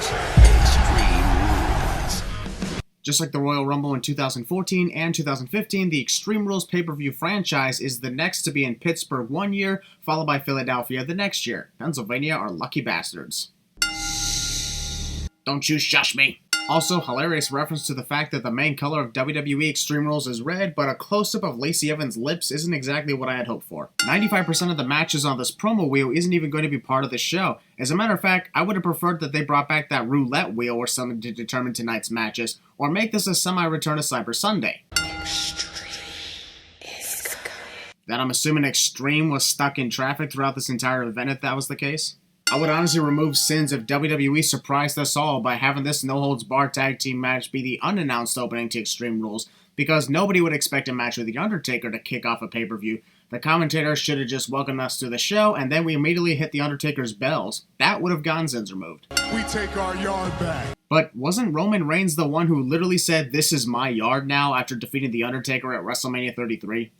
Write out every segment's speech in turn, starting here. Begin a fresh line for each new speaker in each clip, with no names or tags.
Extreme Rules.
Just like the Royal Rumble in 2014 and 2015, the Extreme Rules pay-per-view franchise is the next to be in Pittsburgh one year, followed by Philadelphia the next year. Pennsylvania are lucky bastards. Don't you shush me! Also, hilarious reference to the fact that the main color of WWE Extreme Rules is red, but a close-up of Lacey Evans' lips isn't exactly what I had hoped for. 95% of the matches on this promo wheel isn't even going to be part of the show. As a matter of fact, I would have preferred that they brought back that roulette wheel or something to determine tonight's matches, or make this a semi-return to Cyber Sunday.
Extreme is coming.
That I'm assuming Extreme was stuck in traffic throughout this entire event if that was the case. I would honestly remove sins if WWE surprised us all by having this no-holds-barred tag team match be the unannounced opening to Extreme Rules, because nobody would expect a match with The Undertaker to kick off a pay-per-view. The commentators should have just welcomed us to the show, and then we immediately hit The Undertaker's bells. That would have gotten sins removed.
We take our yard back.
But wasn't Roman Reigns the one who literally said, "This is my yard now," after defeating The Undertaker at WrestleMania 33?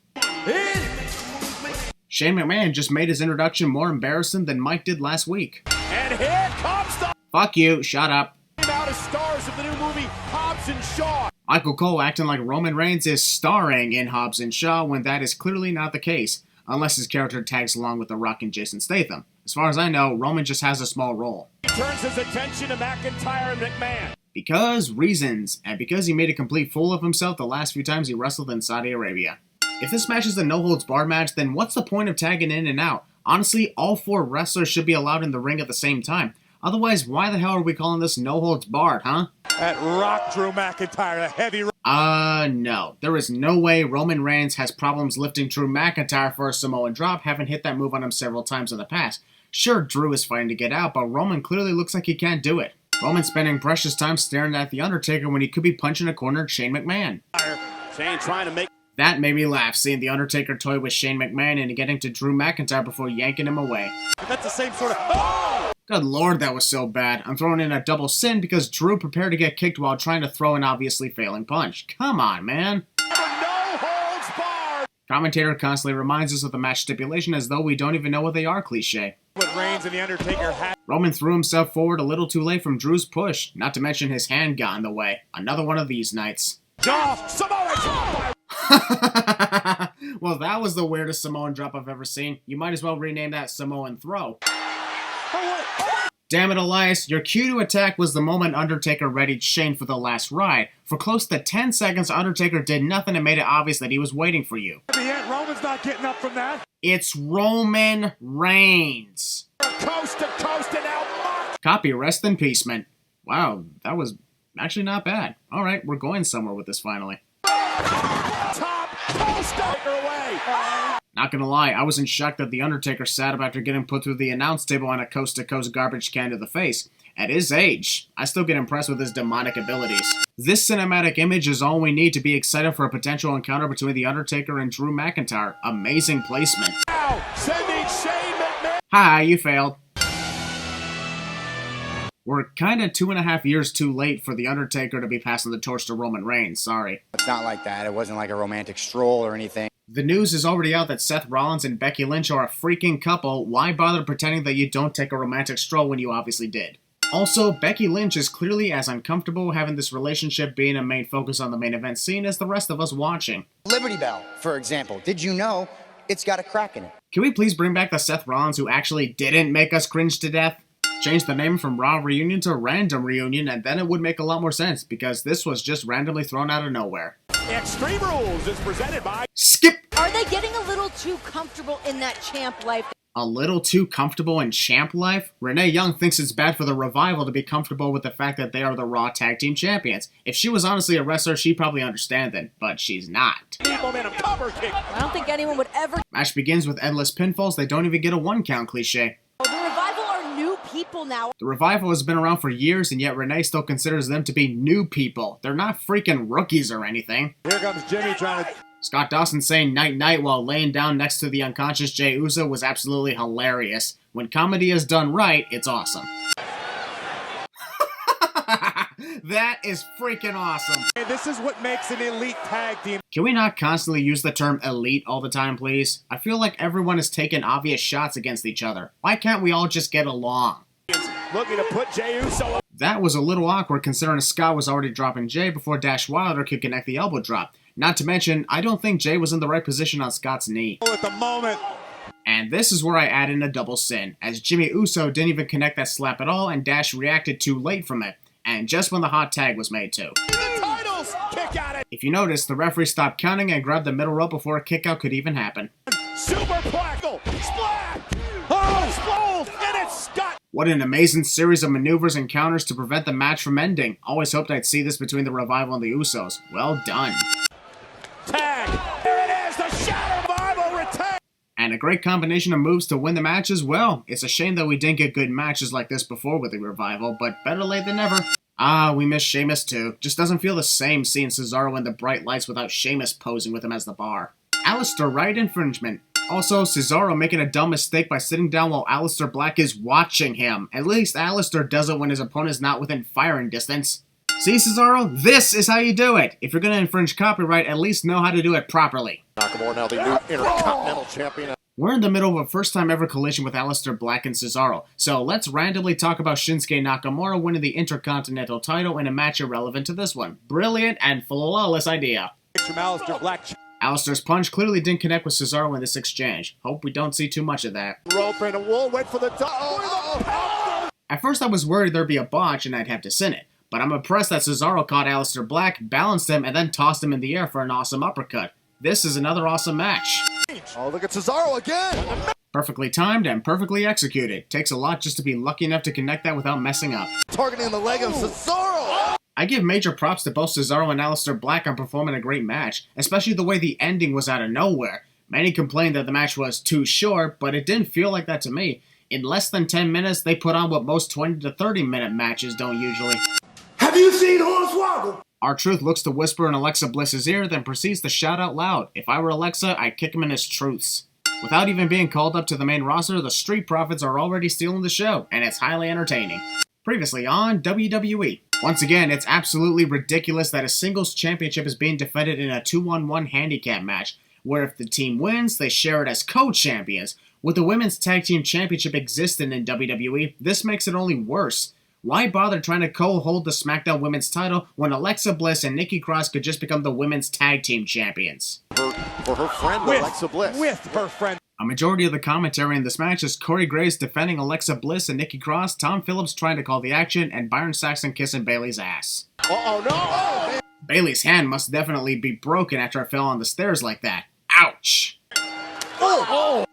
Shane McMahon just made his introduction more embarrassing than Mike did last week.
And here comes the
Fuck you, shut up.
out of stars of the new movie Hobbs and Shaw.
Michael Cole acting like Roman Reigns is starring in Hobbs and Shaw when that is clearly not the case, unless his character tags along with The Rock and Jason Statham. As far as I know, Roman just has a small role.
He turns his attention to McIntyre and McMahon.
Because reasons, and because he made a complete fool of himself the last few times he wrestled in Saudi Arabia. If this match is a no-holds-barred match, then what's the point of tagging in and out? Honestly, all four wrestlers should be allowed in the ring at the same time. Otherwise, why the hell are we calling this no-holds-barred, huh?
That Rock Drew McIntyre, a heavy...
No. There is no way Roman Reigns has problems lifting Drew McIntyre for a Samoan drop, having hit that move on him several times in the past. Sure, Drew is fighting to get out, but Roman clearly looks like he can't do it. Roman's spending precious time staring at The Undertaker when he could be punching a cornered Shane McMahon.
Shane trying to make...
That made me laugh, seeing The Undertaker toy with Shane McMahon and getting to Drew McIntyre before yanking him away.
That's the same sort of... Oh!
Good lord, that was so bad. I'm throwing in a double sin because Drew prepared to get kicked while trying to throw an obviously failing punch. Come on, man.
No holds barred.
Commentator constantly reminds us of the match stipulation as though we don't even know what they are, cliche.
What Reigns and The Undertaker had...
Roman threw himself forward a little too late from Drew's push, not to mention his hand got in the way. Another one of these nights.
Samoa!
Well, that was the weirdest Samoan drop I've ever seen. You might as well rename that Samoan throw. Damn it, Elias, your cue to attack was the moment Undertaker readied Shane for the last ride. For close to 10 seconds, Undertaker did nothing and made it obvious that he was waiting for you.
Yet Roman's not getting up from that.
It's Roman Reigns.
Coast to coast and out.
Copy, rest in peace, man. Wow, that was actually not bad. Alright, we're going somewhere with this finally.
Top poster away.
Not gonna lie, I was in shock that The Undertaker sat up after getting put through the announce table on a coast-to-coast garbage can to the face. At his age, I still get impressed with his demonic abilities. This cinematic image is all we need to be excited for a potential encounter between The Undertaker and Drew McIntyre. Amazing placement.
Now, sending Shane McMahon.
Hi, you failed. We're kinda 2.5 years too late for The Undertaker to be passing the torch to Roman Reigns, sorry.
It's not like that. It wasn't like a romantic stroll or anything.
The news is already out that Seth Rollins and Becky Lynch are a freaking couple. Why bother pretending that you don't take a romantic stroll when you obviously did? Also, Becky Lynch is clearly as uncomfortable having this relationship being a main focus on the main event scene as the rest of us watching.
Liberty Bell, for example. Did you know it's got a crack in it?
Can we please bring back the Seth Rollins who actually didn't make us cringe to death? Change the name from Raw Reunion to Random Reunion, and then it would make a lot more sense, because this was just randomly thrown out of nowhere.
Extreme Rules is presented by...
Skip!
Are they getting a little too comfortable in that champ life?
A little too comfortable in champ life? Renee Young thinks it's bad for the Revival to be comfortable with the fact that they are the Raw Tag Team Champions. If she was honestly a wrestler, she'd probably understand then, but she's not.
Momentum cover kick.
I don't think anyone would ever...
Match begins with endless pinfalls, they don't even get a 1 count cliche.
The Revival are new people now.
The Revival has been around for years, and yet Renee still considers them to be new people. They're not freaking rookies or anything.
Here comes Jimmy trying to...
Scott Dawson saying night-night while laying down next to the unconscious Jey Uso was absolutely hilarious. When comedy is done right, it's awesome. That is freaking awesome.
Hey, this is what makes an elite tag team.
Can we not constantly use the term elite all the time, please? I feel like everyone is taking obvious shots against each other. Why can't we all just get along?
Looking to put Jey Uso up.
That was a little awkward considering Scott was already dropping Jay before Dash Wilder could connect the elbow drop. Not to mention, I don't think Jay was in the right position on Scott's knee.
At the moment.
And this is where I add in a double sin, as Jimmy Uso didn't even connect that slap at all and Dash reacted too late from it, and just when the hot tag was made too.
The titles. Kick out it.
If you notice, the referee stopped counting and grabbed the middle rope before a kickout could even happen.
Superplex. Splat. Oh, explode. And it's Scott.
What an amazing series of maneuvers and counters to prevent the match from ending. Always hoped I'd see this between the Revival and the Usos. Well done.
Tag. Here it is. The Shadow Revival retain.
And a great combination of moves to win the match as well. It's a shame that we didn't get good matches like this before with the Revival, but better late than never. We miss Sheamus too. Just doesn't feel the same seeing Cesaro in the bright lights without Sheamus posing with him as the bar. Aleister, right infringement. Also, Cesaro making a dumb mistake by sitting down while Aleister Black is watching him. At least Aleister does it when his opponent is not within firing distance. See, Cesaro? This is how you do it. If you're going to infringe copyright, at least know how to do it properly.
Nakamura, now the new Intercontinental Champion.
We're in the middle of a first-time ever collision with Aleister Black and Cesaro, so let's randomly talk about Shinsuke Nakamura winning the Intercontinental title in a match irrelevant to this one. Brilliant and flawless idea.
From Aleister Black.
Aleister's punch clearly didn't connect with Cesaro in this exchange. Hope we don't see too much of that.
Rope and a wall, wait for the
At first I was worried there'd be a botch and I'd have to sin it, but I'm impressed that Cesaro caught Aleister Black, balanced him, and then tossed him in the air for an awesome uppercut. This is another awesome match.
Oh, look at Cesaro again!
Perfectly timed and perfectly executed. Takes a lot just to be lucky enough to connect that without messing up.
Targeting the leg of Cesaro!
I give major props to both Cesaro and Aleister Black on performing a great match, especially the way the ending was out of nowhere. Many complained that the match was too short, but it didn't feel like that to me. In less than 10 minutes, they put on what most 20 to 30 minute matches don't usually.
Have you seen Hornswoggle?
R-Truth looks to whisper in Alexa Bliss's ear, then proceeds to shout out loud. If I were Alexa, I'd kick him in his truths. Without even being called up to the main roster, the Street Profits are already stealing the show, and it's highly entertaining. Previously on WWE. Once again, it's absolutely ridiculous that a singles championship is being defended in a 2-on-1 handicap match, where if the team wins, they share it as co-champions. With the Women's Tag Team Championship existing in WWE, this makes it only worse. Why bother trying to co-hold the SmackDown Women's title when Alexa Bliss and Nikki Cross could just become the Women's Tag Team Champions?
For her friend, Alexa Bliss.
With her friend.
A majority of the commentary in this match is Corey Graves defending Alexa Bliss and Nikki Cross, Tom Phillips trying to call the action, and Byron Saxton kissing Bayley's ass.
Oh no!
Bayley's hand must definitely be broken after I fell on the stairs like that. Ouch!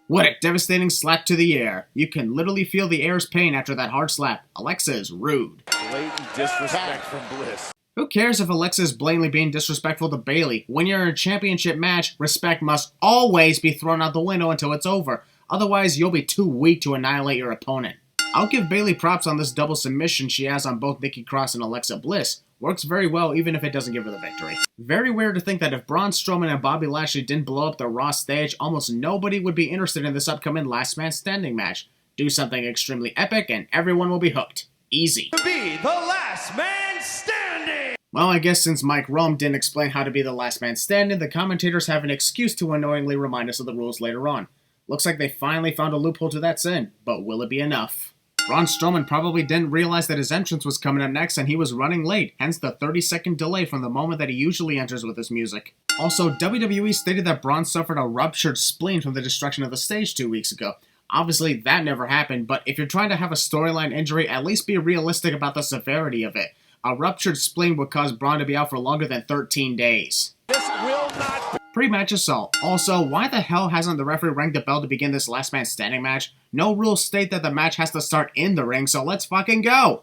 What a devastating slap to the air. You can literally feel the air's pain after that hard slap. Alexa is rude.
Blatant disrespect from Bliss.
Who cares if Alexa is blatantly being disrespectful to Bayley? When you're in a championship match, respect must always be thrown out the window until it's over. Otherwise, you'll be too weak to annihilate your opponent. I'll give Bayley props on this double submission she has on both Nikki Cross and Alexa Bliss. Works very well even if it doesn't give her the victory. Very weird to think that if Braun Strowman and Bobby Lashley didn't blow up the Raw stage, almost nobody would be interested in this upcoming Last Man Standing match. Do something extremely epic and everyone will be hooked. Easy.
To be the last man standing!
Well, I guess since Mike Rome didn't explain how to be the last man standing, the commentators have an excuse to annoyingly remind us of the rules later on. Looks like they finally found a loophole to that sin, but will it be enough? Braun Strowman probably didn't realize that his entrance was coming up next and he was running late, hence the 30-second delay from the moment that he usually enters with his music. Also, WWE stated that Braun suffered a ruptured spleen from the destruction of the stage 2 weeks ago. Obviously, that never happened, but if you're trying to have a storyline injury, at least be realistic about the severity of it. A ruptured spleen would cause Braun to be out for longer than 13 days.
This will not be.
Pre-match assault. Also, why the hell hasn't the referee rang the bell to begin this last man standing match? No rules state that the match has to start in the ring, so let's fucking go!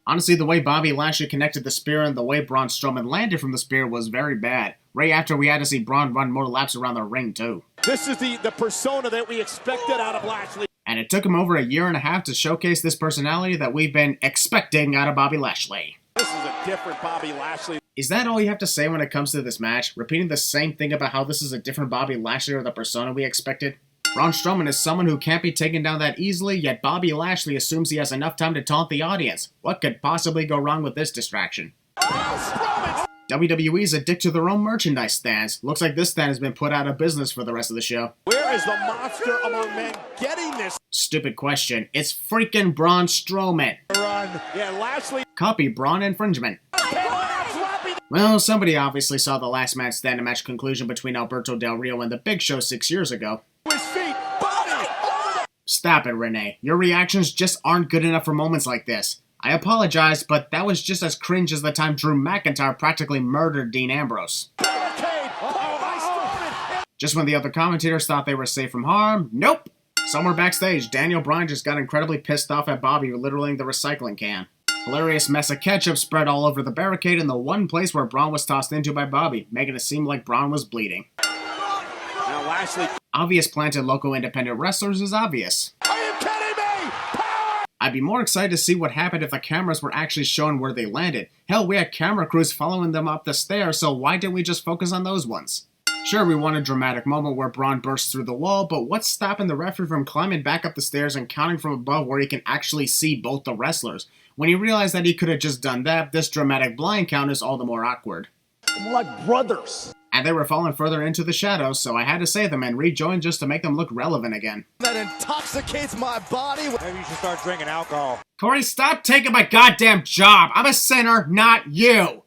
Honestly, the way Bobby Lashley connected the spear and the way Braun Strowman landed from the spear was very bad. Right after we had to see Braun run more laps around the ring too.
This is the persona that we expected out of Lashley.
And it took him over 1.5 years to showcase this personality that we've been expecting out of Bobby Lashley.
This is a different Bobby Lashley.
Is that all you have to say when it comes to this match? Repeating the same thing about how this is a different Bobby Lashley or the persona we expected? Braun Strowman is someone who can't be taken down that easily, yet Bobby Lashley assumes he has enough time to taunt the audience. What could possibly go wrong with this distraction? WWE's addicted to their own merchandise stands. Looks like this stand has been put out of business for the rest of the show.
Where is the monster among men getting this
Stupid question. It's freaking Braun Strowman.
run? Yeah, Lashley.
Copy Braun infringement. Well, somebody obviously saw the last man standing match conclusion between Alberto Del Rio and The Big Show 6 years ago.
His feet, body.
Stop it, Renee. Your reactions just aren't good enough for moments like this. I apologize, but that was just as cringe as the time Drew McIntyre practically murdered Dean Ambrose. Just when the other commentators thought they were safe from harm, nope. Somewhere backstage, Daniel Bryan just got incredibly pissed off at Bobby littering the recycling can. Hilarious mess of ketchup spread all over the barricade in the one place where Braun was tossed into by Bobby, making it seem like Braun was bleeding.
Now Lashley.
Obvious planted local independent wrestlers is obvious.
Are you kidding me? Power!
I'd be more excited to see what happened if the cameras were actually showing where they landed. Hell, we had camera crews following them up the stairs, so why didn't we just focus on those ones? Sure, we want a dramatic moment where Braun bursts through the wall, but what's stopping the referee from climbing back up the stairs and counting from above where he can actually see both the wrestlers? When he realized that he could have just done that, this dramatic blind count is all the more awkward.
Like brothers.
And they were falling further into the shadows, so I had to save them and rejoin just to make them look relevant again.
That intoxicates my body.
Maybe you should start drinking alcohol.
Corey, stop taking my goddamn job! I'm a sinner, not you!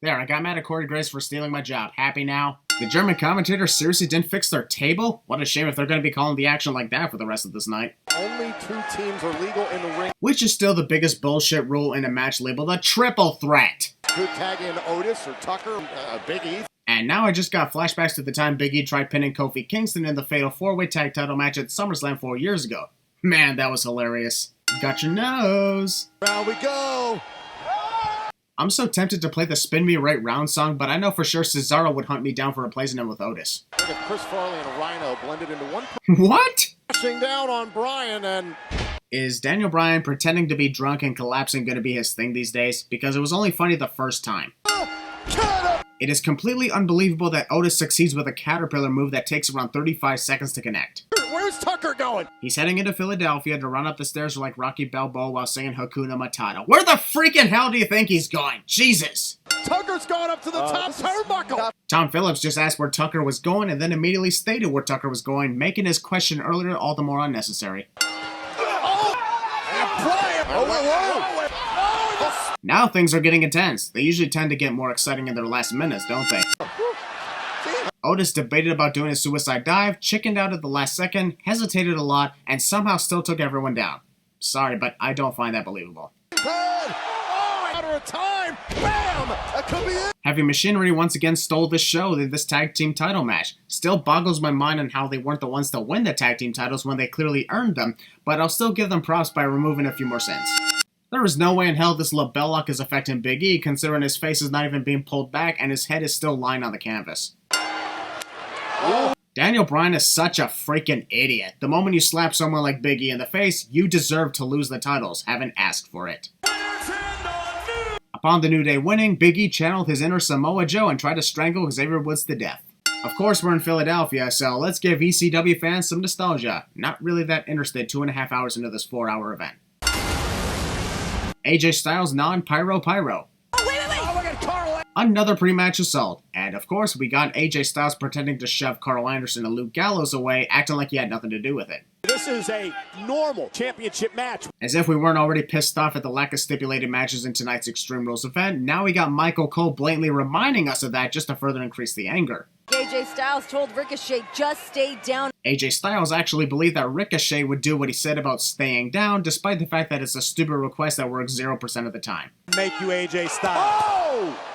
There, I got mad at Corey Grace for stealing my job. Happy now? The German commentator seriously didn't fix their table? What a shame if they're going to be calling the action like that for the rest of this night.
Only 2 teams are legal in the ring.
Which is still the biggest bullshit rule in a match labeled a triple threat.
Could tag in Otis or Tucker, Big E.
And now I just got flashbacks to the time Big E tried pinning Kofi Kingston in the fatal 4-way tag title match at SummerSlam 4 years ago. Man, that was hilarious. Got your nose.
Round we go.
I'm so tempted to play the Spin Me Right Round song, but I know for sure Cesaro would hunt me down for replacing him with Otis.
Look at Chris Farley and Rhino blended into one.
What?
Crashing down on Bryan and...
Is Daniel Bryan pretending to be drunk and collapsing going to be his thing these days? Because it was only funny the first time. It is completely unbelievable that Otis succeeds with a caterpillar move that takes around 35 seconds to connect.
Where's Tucker going?
He's heading into Philadelphia to run up the stairs like Rocky Balboa while singing Hakuna Matata. Where the freaking hell do you think he's going? Jesus!
Tucker's going up to the top turnbuckle.
Tom Phillips just asked where Tucker was going and then immediately stated where Tucker was going, making his question earlier all the more unnecessary. Now things are getting intense. They usually tend to get more exciting in their last minutes, don't they? Otis debated about doing a suicide dive, chickened out at the last second, hesitated a lot, and somehow still took everyone down. Sorry, but I don't find that believable.
Out of time. Bam! That could be it.
Heavy Machinery once again stole the show in this tag team title match. Still boggles my mind on how they weren't the ones to win the tag team titles when they clearly earned them, but I'll still give them props by removing a few more sins. There is no way in hell this LaBelle lock is affecting Big E, considering his face is not even being pulled back and his head is still lying on the canvas. Daniel Bryan is such a freaking idiot. The moment you slap someone like Big E in the face, you deserve to lose the titles, haven't asked for it. Upon the New Day winning, Big E channeled his inner Samoa Joe and tried to strangle Xavier Woods to death. Of course, we're in Philadelphia, so let's give ECW fans some nostalgia. Not really that interested 2.5 hours into this 4-hour event. AJ Styles non-pyro. Another pre-match assault. And of course, we got AJ Styles pretending to shove Carl Anderson and Luke Gallows away, acting like he had nothing to do with it.
This is a normal championship match.
As if we weren't already pissed off at the lack of stipulated matches in tonight's Extreme Rules event, now we got Michael Cole blatantly reminding us of that just to further increase the anger.
AJ Styles told Ricochet just stay down.
AJ Styles actually believed that Ricochet would do what he said about staying down, despite the fact that it's a stupid request that works 0% of the time.
Make you AJ Styles.
Oh!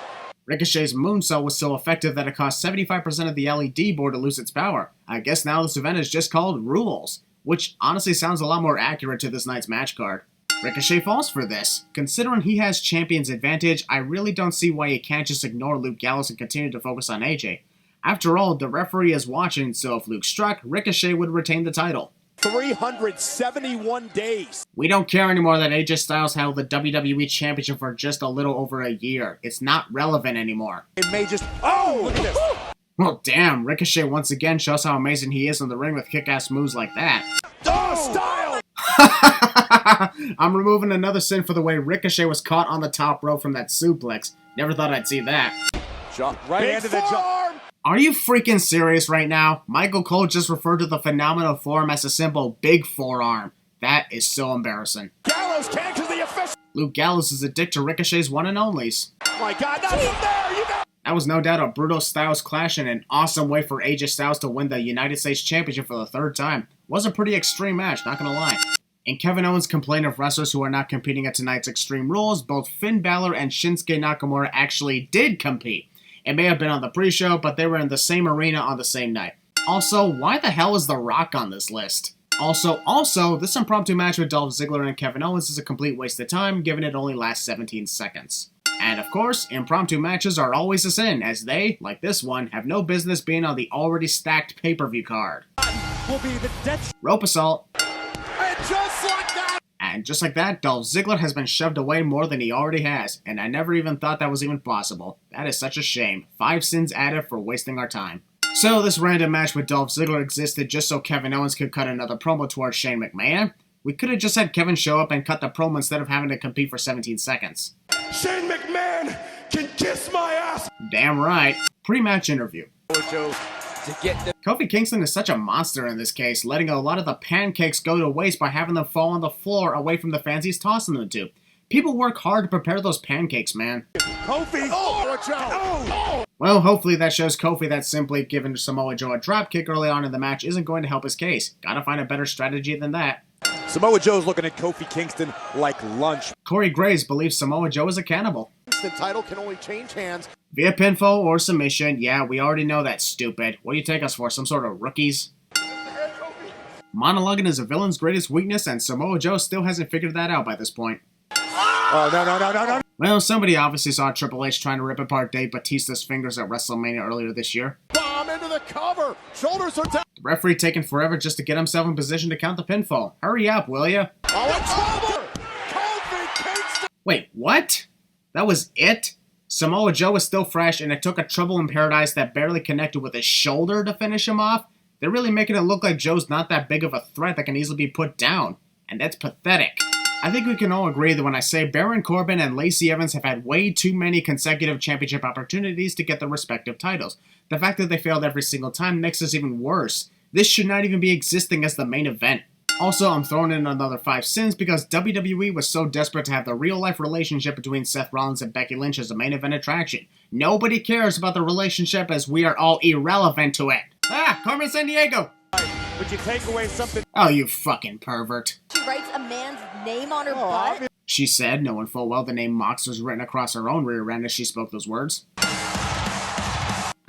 Ricochet's moonsault was so effective that it cost 75% of the LED board to lose its power. I guess now this event is just called Rules, which honestly sounds a lot more accurate to this night's match card. Ricochet falls for this. Considering he has champion's advantage, I really don't see why he can't just ignore Luke Gallows and continue to focus on AJ. After all, the referee is watching, so if Luke struck, Ricochet would retain the title.
371 days.
We don't care anymore that AJ Styles held the WWE Championship for just a little over a year. It's not relevant anymore.
It may just... Oh, look at this.
Well, damn, Ricochet once again shows how amazing he is in the ring with kick-ass moves like that.
Oh, style.
I'm removing another sin for the way Ricochet was caught on the top rope from that suplex. Never thought I'd see that.
Right
Big
into the jaw.
forearm.
Are you freaking serious right now? Michael Cole just referred to the phenomenal form as a simple big forearm. That is so embarrassing.
Gallows can't because the official.
Luke Gallows is a dick to Ricochet's one and onlys.
Oh my God, not from there. You got.
That was no doubt a brutal Styles clash and an awesome way for AJ Styles to win the United States Championship for the third time. Was a pretty extreme match, not gonna lie. And Kevin Owens complained of wrestlers who are not competing at tonight's Extreme Rules. Both Finn Balor and Shinsuke Nakamura actually did compete. It may have been on the pre-show, but they were in the same arena on the same night. Also, why the hell is The Rock on this list? Also, this impromptu match with Dolph Ziggler and Kevin Owens is a complete waste of time, given it only lasts 17 seconds. And of course, impromptu matches are always a sin, as they, like this one, have no business being on the already stacked pay-per-view card.
Will be the death.
Rope assault.
And just like that.
And just like that, Dolph Ziggler has been shoved away more than he already has, and I never even thought that was even possible. That is such a shame. 5 sins added for wasting our time. So this random match with Dolph Ziggler existed just so Kevin Owens could cut another promo towards Shane McMahon? We could have just had Kevin show up and cut the promo instead of having to compete for 17 seconds.
Shane McMahon can kiss my ass.
Damn right. Pre-match interview.
To get the
Kofi Kingston is such a monster in this case, letting a lot of the pancakes go to waste by having them fall on the floor away from the fans he's tossing them to. People work hard to prepare those pancakes, man.
Kofi.
Oh, watch out. Oh.
Well, hopefully that shows Kofi that simply giving Samoa Joe a dropkick early on in the match isn't going to help his case. Gotta find a better strategy than that.
Samoa Joe's looking at Kofi Kingston like lunch.
Corey Graves believes Samoa Joe is a cannibal.
The title can only change hands.
Via pinfall or submission, yeah, we already know that's stupid. What do you take us for, some sort of rookies? Monologuing is a villain's greatest weakness, and Samoa Joe still hasn't figured that out by this point.
Oh, no.
Well, somebody obviously saw Triple H trying to rip apart Dave Bautista's fingers at WrestleMania earlier this year.
Bomb into the cover. Shoulders are down.
The referee taking forever just to get himself in position to count the pinfall. Hurry up, will ya?
Oh, it's over. Kofi Kingston.
Wait, what? That was it? Samoa Joe was still fresh, and it took a Trouble in Paradise that barely connected with his shoulder to finish him off? They're really making it look like Joe's not that big of a threat that can easily be put down. And that's pathetic. I think we can all agree that when I say Baron Corbin and Lacey Evans have had way too many consecutive championship opportunities to get their respective titles. The fact that they failed every single time makes this even worse. This should not even be existing as the main event. Also, I'm throwing in another 5 sins because WWE was so desperate to have the real-life relationship between Seth Rollins and Becky Lynch as a main event attraction. Nobody cares about the relationship as we are all irrelevant to it. Ah, Carmen Sandiego!
Would you take away something?
Oh, you fucking pervert.
She writes a man's name on her butt.
She said, knowing full well the name Mox was written across her own rear end as she spoke those words.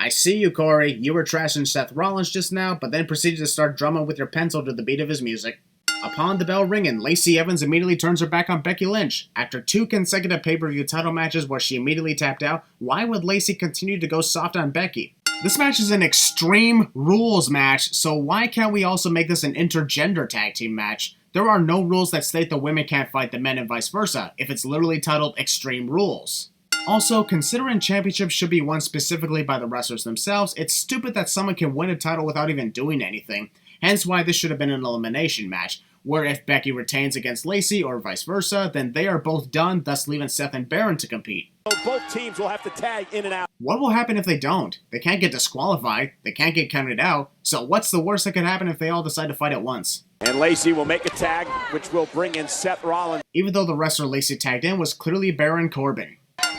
I see you, Corey. You were trashing Seth Rollins just now, but then proceeded to start drumming with your pencil to the beat of his music. Upon the bell ringing, Lacey Evans immediately turns her back on Becky Lynch. After 2 consecutive pay-per-view title matches where she immediately tapped out, why would Lacey continue to go soft on Becky? This match is an Extreme Rules match, so why can't we also make this an intergender tag team match? There are no rules that state the women can't fight the men and vice versa, if it's literally titled Extreme Rules. Also, considering championships should be won specifically by the wrestlers themselves, it's stupid that someone can win a title without even doing anything. Hence why this should have been an elimination match, where if Becky retains against Lacey or vice versa, then they are both done, thus leaving Seth and Baron to compete.
Both teams will have to tag in and out.
What will happen if they don't? They can't get disqualified, they can't get counted out, so what's the worst that could happen if they all decide to fight at once?
And Lacey will make a tag, which will bring in Seth Rollins.
Even though the wrestler Lacey tagged in was clearly Baron Corbin.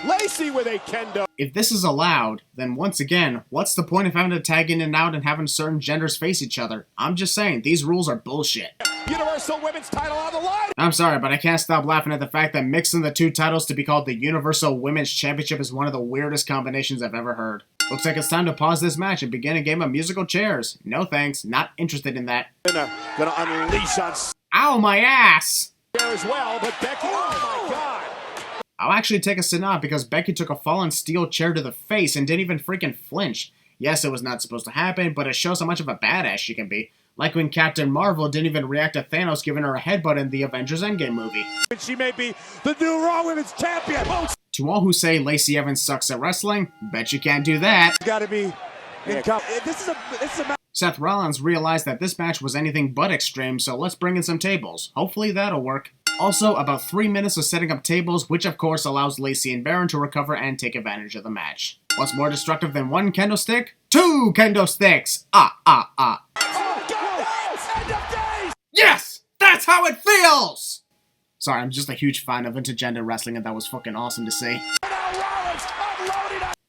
Lacey with a kendo.
If this is allowed, then once again, what's the point of having to tag in and out and having certain genders face each other? I'm just saying, these rules are bullshit.
Universal Women's title on the line.
I'm sorry, but I can't stop laughing at the fact that mixing the 2 titles to be called the Universal Women's Championship is one of the weirdest combinations I've ever heard. Looks like it's time to pause this match and begin a game of musical chairs. No thanks, not interested in that.
Gonna unleash on
Ow, my ass!
There as well, but Becky. Oh my God.
I'll actually take a sin off because Becky took a fallen steel chair to the face and didn't even freaking flinch. Yes, it was not supposed to happen, but it shows how much of a badass she can be. Like when Captain Marvel didn't even react to Thanos giving her a headbutt in the Avengers Endgame movie.
She may be the new Raw Women's Champion.
To all who say Lacey Evans sucks at wrestling, bet you can't do that.
Got to be. This is a.
Seth Rollins realized that this match was anything but extreme, so let's bring in some tables. Hopefully that'll work. Also, about 3 minutes of setting up tables, which of course allows Lacey and Baron to recover and take advantage of the match. What's more destructive than one kendo stick? Two kendo sticks! Yes! That's how it feels! Sorry, I'm just a huge fan of intergender wrestling and that was fucking awesome to see.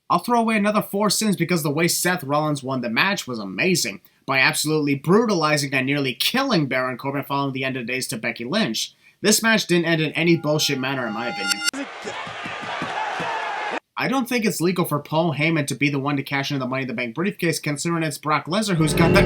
I'll throw away another 4 sins because the way Seth Rollins won the match was amazing, by absolutely brutalizing and nearly killing Baron Corbin following the end of days to Becky Lynch. This match didn't end in any bullshit manner in my opinion. I don't think it's legal for Paul Heyman to be the one to cash in the Money in the Bank briefcase considering it's Brock Lesnar who's got the...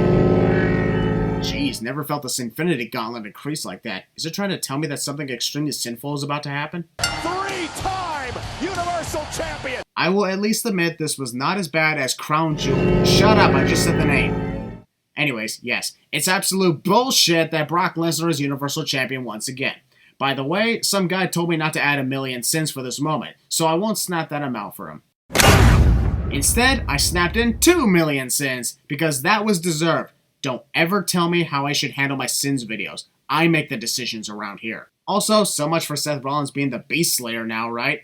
Jeez, never felt this Infinity Gauntlet increase like that. Is it trying to tell me that something extremely sinful is about to happen?
3-time Universal Champion!
I will at least admit this was not as bad as Crown Jewel. Shut up, I just said the name. Anyways, yes, it's absolute bullshit that Brock Lesnar is Universal Champion once again. By the way, some guy told me not to add 1,000,000 sins for this moment, so I won't snap that amount for him. Instead, I snapped in 2,000,000 sins, because that was deserved. Don't ever tell me how I should handle my sins videos. I make the decisions around here. Also, so much for Seth Rollins being the Beast Slayer now, right?